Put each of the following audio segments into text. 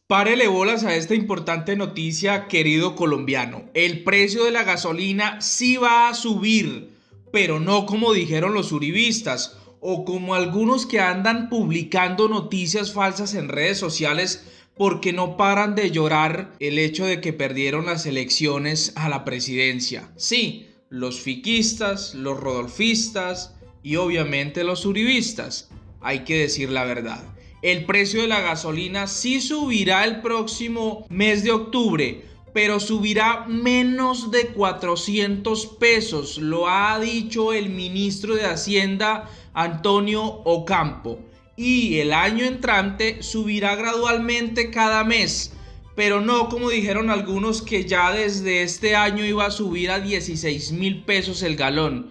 Párele bolas a esta importante noticia, querido colombiano. El precio de la gasolina sí va a subir, pero no como dijeron los uribistas o como algunos que andan publicando noticias falsas en redes sociales porque no paran de llorar el hecho de que perdieron las elecciones a la presidencia. Sí, los fiquistas, los rodolfistas y obviamente los uribistas. Hay que decir la verdad. El precio de la gasolina sí subirá el próximo mes de octubre, pero subirá menos de 400 pesos, lo ha dicho el ministro de Hacienda Antonio Ocampo. Y el año entrante subirá gradualmente cada mes, pero no como dijeron algunos que ya desde este año iba a subir a 16.000 pesos el galón.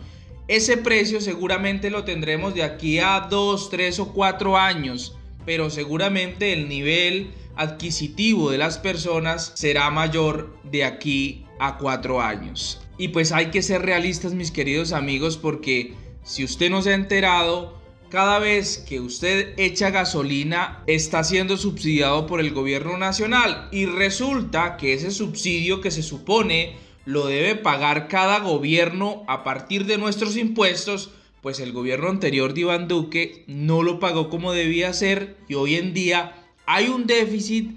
Ese precio seguramente lo tendremos de aquí a 2, 3 o 4 años, pero seguramente el nivel adquisitivo de las personas será mayor de aquí a 4 años. Y pues hay que ser realistas, mis queridos amigos, porque si usted no se ha enterado, cada vez que usted echa gasolina está siendo subsidiado por el gobierno nacional, y resulta que ese subsidio que se supone lo debe pagar cada gobierno a partir de nuestros impuestos, pues el gobierno anterior de Iván Duque no lo pagó como debía ser, y hoy en día hay un déficit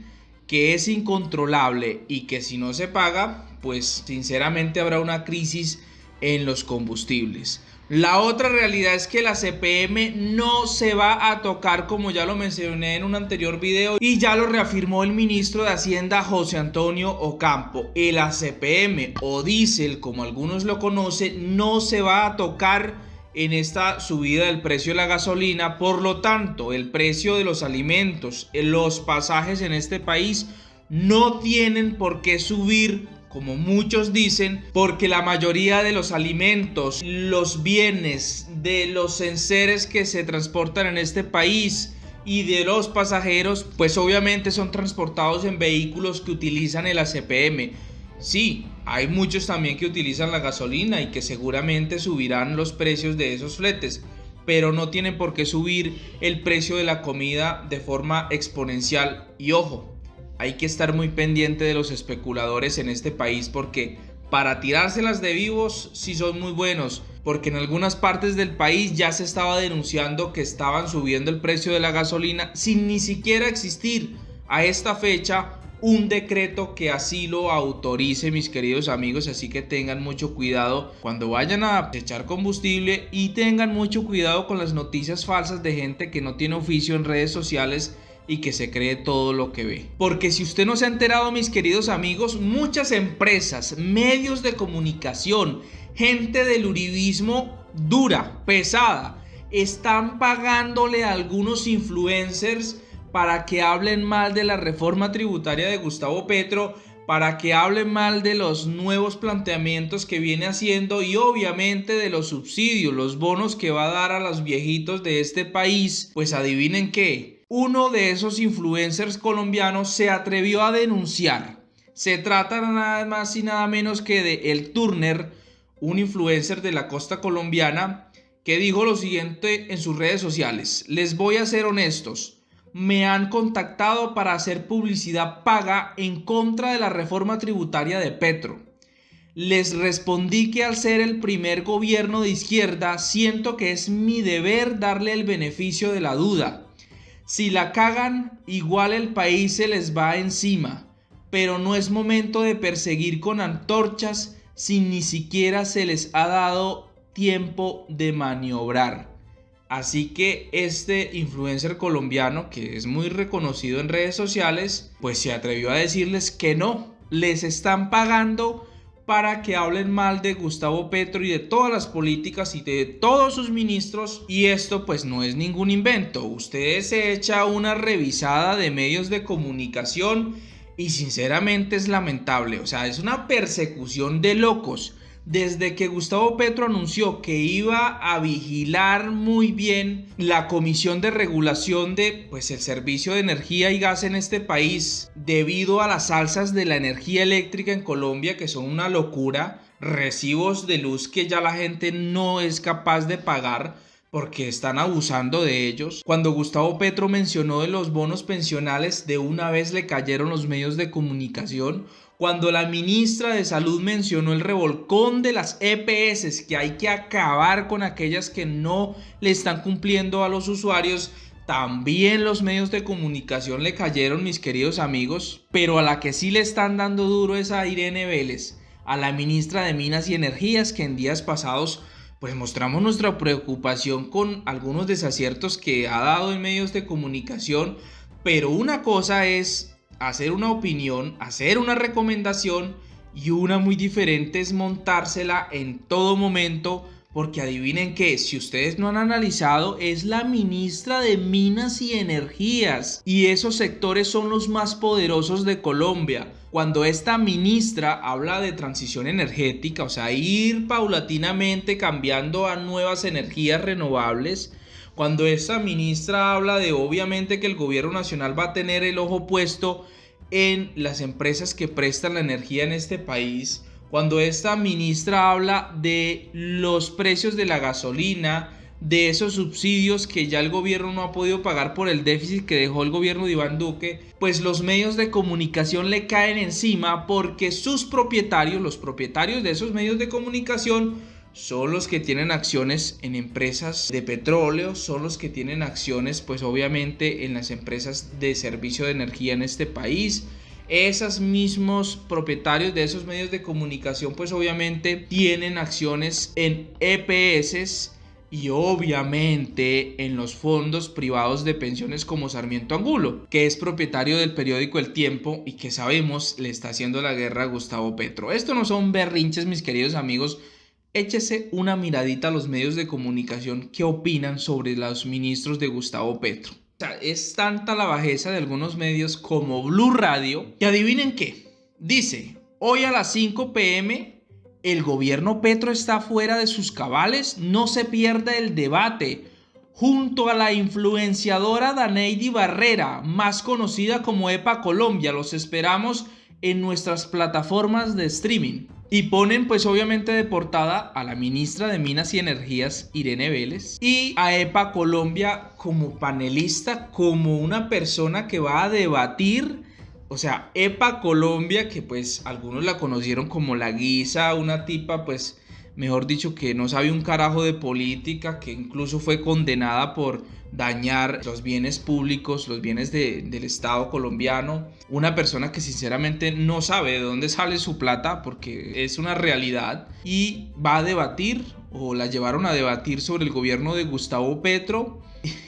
que es incontrolable y que si no se paga, pues sinceramente habrá una crisis en los combustibles. La otra realidad es que la CPM no se va a tocar, como ya lo mencioné en un anterior video y ya lo reafirmó el ministro de Hacienda José Antonio Ocampo. El ACPM o diésel, como algunos lo conocen, no se va a tocar en esta subida del precio de la gasolina. Por lo tanto, el precio de los alimentos, los pasajes en este país no tienen por qué subir, como muchos dicen, porque la mayoría de los alimentos, los bienes, de los enseres que se transportan en este país y de los pasajeros, pues obviamente son transportados en vehículos que utilizan el ACPM. Sí, hay muchos también que utilizan la gasolina y que seguramente subirán los precios de esos fletes, pero no tienen por qué subir el precio de la comida de forma exponencial. Y ojo, hay que estar muy pendiente de los especuladores en este país, porque para tirárselas de vivos sí son muy buenos, porque en algunas partes del país ya se estaba denunciando que estaban subiendo el precio de la gasolina sin ni siquiera existir a esta fecha un decreto que así lo autorice, mis queridos amigos. Así que tengan mucho cuidado cuando vayan a echar combustible y tengan mucho cuidado con las noticias falsas de gente que no tiene oficio en redes sociales y que se cree todo lo que ve. Porque si usted no se ha enterado, mis queridos amigos, muchas empresas, medios de comunicación, gente del uribismo dura, pesada, están pagándole a algunos influencers para que hablen mal de la reforma tributaria de Gustavo Petro, para que hablen mal de los nuevos planteamientos que viene haciendo y obviamente de los subsidios, los bonos que va a dar a los viejitos de este país. Pues adivinen qué, uno de esos influencers colombianos se atrevió a denunciar. Se trata nada más y nada menos que de El Turner, un influencer de la costa colombiana, que dijo lo siguiente en sus redes sociales: les voy a ser honestos, me han contactado para hacer publicidad paga en contra de la reforma tributaria de Petro. Les respondí que al ser el primer gobierno de izquierda, siento que es mi deber darle el beneficio de la duda. Si la cagan, igual el país se les va encima, pero no es momento de perseguir con antorchas si ni siquiera se les ha dado tiempo de maniobrar. Así que este influencer colombiano, que es muy reconocido en redes sociales, pues se atrevió a decirles que no, les están pagando para que hablen mal de Gustavo Petro y de todas las políticas y de todos sus ministros. Y esto pues no es ningún invento. Usted se echa una revisada de medios de comunicación y sinceramente es lamentable. O sea, es una persecución de locos. Desde que Gustavo Petro anunció que iba a vigilar muy bien la Comisión de Regulación de el servicio de energía y gas en este país, debido a las alzas de la energía eléctrica en Colombia, que son una locura, recibos de luz que ya la gente no es capaz de pagar, porque están abusando de ellos. Cuando Gustavo Petro mencionó de los bonos pensionales, de una vez le cayeron los medios de comunicación. Cuando la ministra de Salud mencionó el revolcón de las EPS, que hay que acabar con aquellas que no le están cumpliendo a los usuarios, también los medios de comunicación le cayeron, mis queridos amigos. Pero a la que sí le están dando duro es a Irene Vélez, a la ministra de Minas y Energías, que en días pasados pues mostramos nuestra preocupación con algunos desaciertos que ha dado en medios de comunicación. Pero una cosa es hacer una opinión, hacer una recomendación, y una muy diferente es montársela en todo momento, porque adivinen qué, si ustedes no han analizado, es la ministra de Minas y Energías, y esos sectores son los más poderosos de Colombia. Cuando esta ministra habla de transición energética, o sea, ir paulatinamente cambiando a nuevas energías renovables, cuando esta ministra habla de obviamente que el gobierno nacional va a tener el ojo puesto en las empresas que prestan la energía en este país, cuando esta ministra habla de los precios de la gasolina, de esos subsidios que ya el gobierno no ha podido pagar por el déficit que dejó el gobierno de Iván Duque, pues los medios de comunicación le caen encima, porque sus propietarios, los propietarios de esos medios de comunicación, son los que tienen acciones en empresas de petróleo, son los que tienen acciones pues obviamente en las empresas de servicio de energía en este país. Esos mismos propietarios de esos medios de comunicación pues obviamente tienen acciones en EPS y obviamente en los fondos privados de pensiones como Sarmiento Angulo, que es propietario del periódico El Tiempo y que sabemos le está haciendo la guerra a Gustavo Petro. Esto no son berrinches, mis queridos amigos. Échese una miradita a los medios de comunicación que opinan sobre los ministros de Gustavo Petro. O sea, es tanta la bajeza de algunos medios como Blue Radio, que adivinen qué. Dice, hoy a las 5 p.m. el gobierno Petro está fuera de sus cabales, no se pierda el debate. Junto a la influenciadora Daneidi Barrera, más conocida como EPA Colombia, los esperamos en nuestras plataformas de streaming. Y ponen pues obviamente de portada a la ministra de Minas y Energías, Irene Vélez, y a EPA Colombia como panelista, como una persona que va a debatir. O sea, EPA Colombia, que pues algunos la conocieron como la Guisa, una tipa pues mejor dicho que no sabe un carajo de política, que incluso fue condenada por dañar los bienes públicos, los bienes del Estado colombiano. Una persona que sinceramente no sabe de dónde sale su plata, porque es una realidad, y va a debatir, o la llevaron a debatir, sobre el gobierno de Gustavo Petro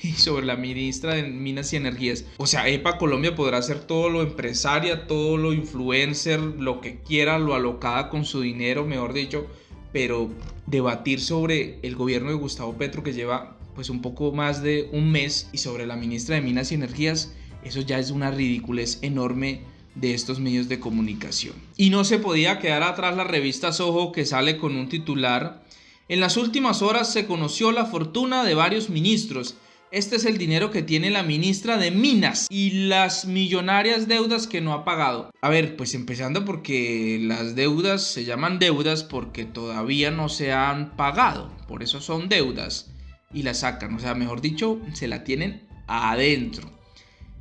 y sobre la ministra de Minas y Energías. O sea, EPA Colombia podrá hacer todo lo empresaria, todo lo influencer, lo que quiera, lo alocada con su dinero, mejor dicho, pero debatir sobre el gobierno de Gustavo Petro, que lleva pues un poco más de un mes, y sobre la ministra de Minas y Energías, eso ya es una ridiculez enorme de estos medios de comunicación. Y no se podía quedar atrás la revista Soho, que sale con un titular: en las últimas horas se conoció la fortuna de varios ministros. Este es el dinero que tiene la ministra de Minas y las millonarias deudas que no ha pagado. A ver, pues empezando porque las deudas se llaman deudas porque todavía no se han pagado. Por eso son deudas y las sacan. O sea, mejor dicho, se la tienen adentro.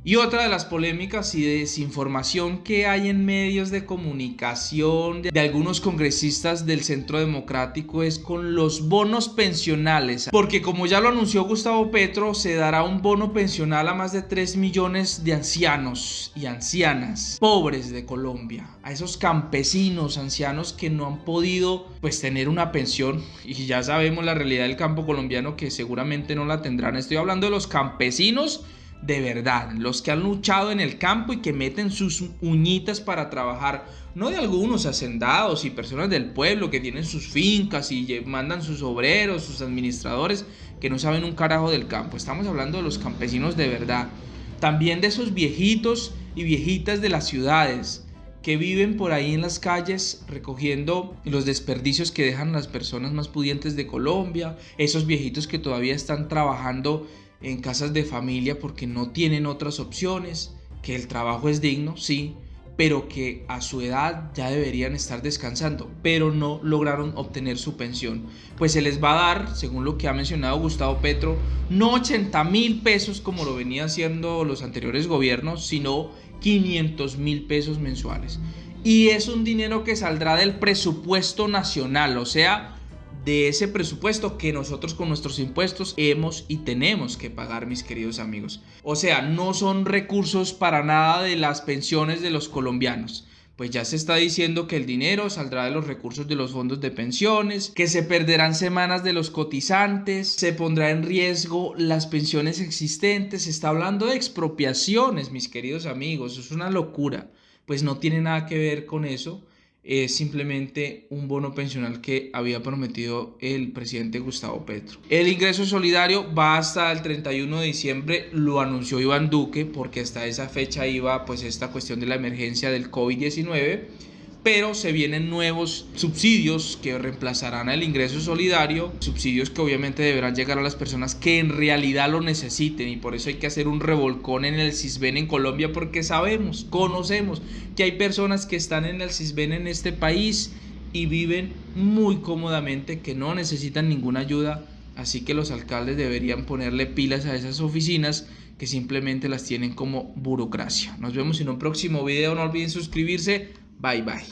Y otra de las polémicas y desinformación que hay en medios de comunicación de algunos congresistas del Centro Democrático es con los bonos pensionales. Porque como ya lo anunció Gustavo Petro, se dará un bono pensional a más de 3 millones de ancianos y ancianas pobres de Colombia. A esos campesinos ancianos que no han podido pues tener una pensión. Y ya sabemos la realidad del campo colombiano, que seguramente no la tendrán. Estoy hablando de los campesinos de verdad, los que han luchado en el campo y que meten sus uñitas para trabajar, no de algunos hacendados y personas del pueblo que tienen sus fincas y mandan sus obreros, sus administradores, que no saben un carajo del campo. Estamos hablando de los campesinos de verdad, también de esos viejitos y viejitas de las ciudades que viven por ahí en las calles recogiendo los desperdicios que dejan las personas más pudientes de Colombia, esos viejitos que todavía están trabajando en casas de familia porque no tienen otras opciones, que el trabajo es digno, sí, pero que a su edad ya deberían estar descansando, pero no lograron obtener su pensión. Pues se les va a dar, según lo que ha mencionado Gustavo Petro, no 80.000 pesos como lo venía haciendo los anteriores gobiernos, sino 500.000 pesos mensuales. Y es un dinero que saldrá del presupuesto nacional, o sea, de ese presupuesto que nosotros con nuestros impuestos hemos y tenemos que pagar, mis queridos amigos. O sea, no son recursos para nada de las pensiones de los colombianos. Pues ya se está diciendo que el dinero saldrá de los recursos de los fondos de pensiones, que se perderán semanas de los cotizantes, se pondrá en riesgo las pensiones existentes. Se está hablando de expropiaciones, mis queridos amigos. Es una locura. Pues no tiene nada que ver con eso. Es simplemente un bono pensional que había prometido el presidente Gustavo Petro. El ingreso solidario va hasta el 31 de diciembre, lo anunció Iván Duque, porque hasta esa fecha iba pues esta cuestión de la emergencia del COVID-19, pero se vienen nuevos subsidios que reemplazarán al ingreso solidario, subsidios que obviamente deberán llegar a las personas que en realidad lo necesiten, y por eso hay que hacer un revolcón en el Sisbén en Colombia, porque sabemos, conocemos que hay personas que están en el Sisbén en este país y viven muy cómodamente, que no necesitan ninguna ayuda. Así que los alcaldes deberían ponerle pilas a esas oficinas que simplemente las tienen como burocracia. Nos vemos en un próximo video, no olviden suscribirse. Bye bye.